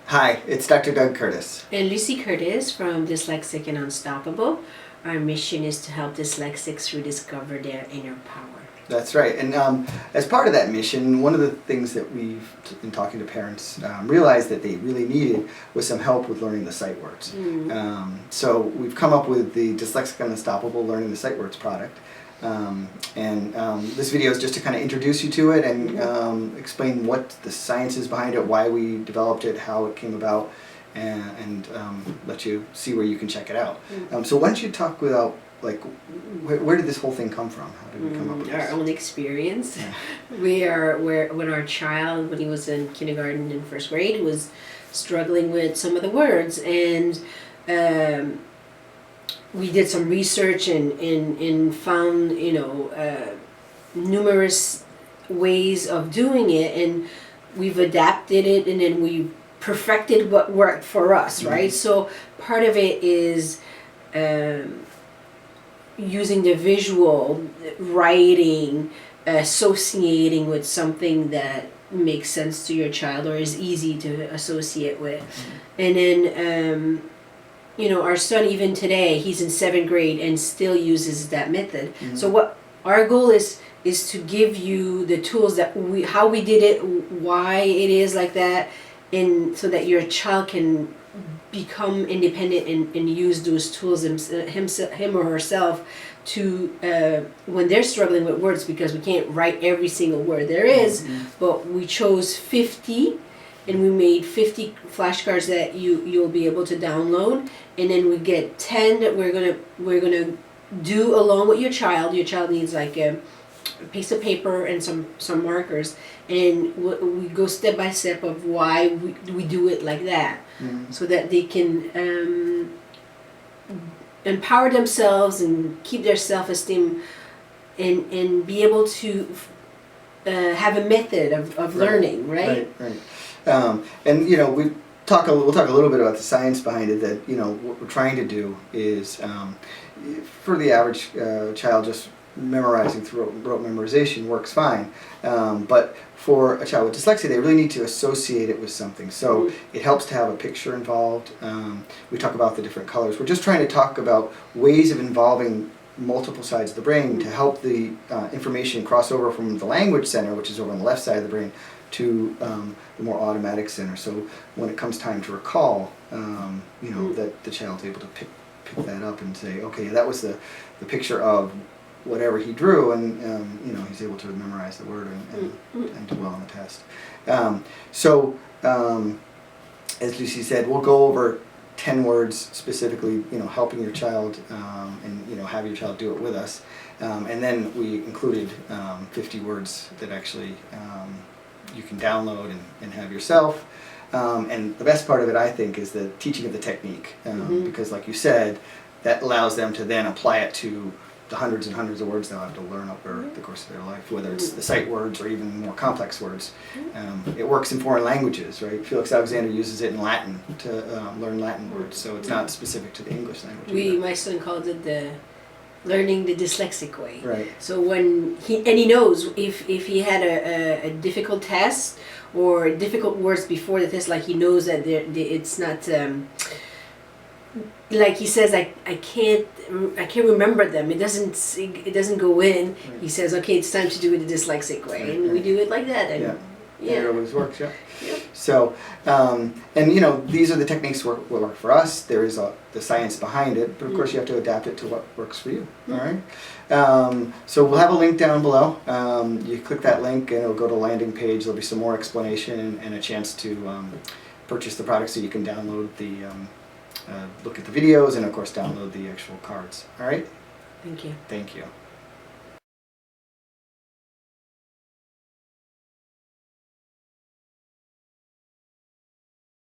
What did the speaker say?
Hi, it's Dr. Doug Curtis. And Lucy Curtis from Dyslexic and Unstoppable. Our mission is to help dyslexics rediscover their inner power. That's right. And as part of that mission, one of the things that we've been talking to parents realized that they really needed was some help with learning the sight words. So we've come up with the Dyslexic and Unstoppable Learning the Sight Words product. This video is just to kind of introduce you to it and explain what the science is behind it, why we developed it, how it came about, and let you see where you can check it out. So why don't you talk about, like, where did this whole thing come from? How did we come up with this? Our own experience. Yeah. When our child, when he was in kindergarten and first grade, was struggling with some of the words, and we did some research and found, numerous ways of doing it, and we've adapted it, and then we perfected what worked for us, right? So part of it is using the visual, writing, associating with something that makes sense to your child or is easy to associate with. And then our son, even today, he's in 7th grade and still uses that method. So what our goal is to give you the tools that how we did it, why it is like that, and so that your child can become independent and use those tools him or herself to when they're struggling with words, because we can't write every single word there is, but we chose 50. And we made 50 flashcards that you'll be able to download, and then we get 10 that we're gonna do along with your child. Your child needs like a piece of paper and some markers, and we go step by step of why we do it like that, so that they can empower themselves and keep their self-esteem, and be able to have a method of learning, right? Right. We'll talk a little bit about the science behind it. That what we're trying to do is, for the average child, just memorizing through rote memorization works fine. But for a child with dyslexia, they really need to associate it with something. So it helps to have a picture involved. We talk about the different colors. We're just trying to talk about ways of involving multiple sides of the brain to help the information cross over from the language center, which is over on the left side of the brain, to the more automatic center. So when it comes time to recall, that the child's able to pick that up and say, okay, that was the picture of whatever he drew, and he's able to memorize the word and do well on the test. As Lucy said, we'll go over 10 words specifically, helping your child, and have your child do it with us. And then we included 50 words that actually you can download and have yourself. And the best part of it, I think, is the teaching of the technique, because, like you said, that allows them to then apply it to the hundreds and hundreds of words they'll have to learn over the course of their life, whether it's the sight words or even more complex words. It works in foreign languages, right? Felix Alexander uses it in Latin to learn Latin words, so it's not specific to the English language. My son called it the learning the dyslexic way. Right. So when he knows if he had a difficult test or difficult words before the test, like he knows that it's not like he says, I can't remember them. It doesn't go in. Right. He says, okay, it's time to do it the dyslexic way, and we do it like that. And it always works. Yeah. So, these are the techniques that work for us. There is the science behind it, but of course you have to adapt it to what works for you. All right. So we'll have a link down below. You click that link and it'll go to a landing page. There'll be some more explanation and a chance to purchase the product, so you can download look at the videos and of course download the actual cards. All right. Thank you. Thank you.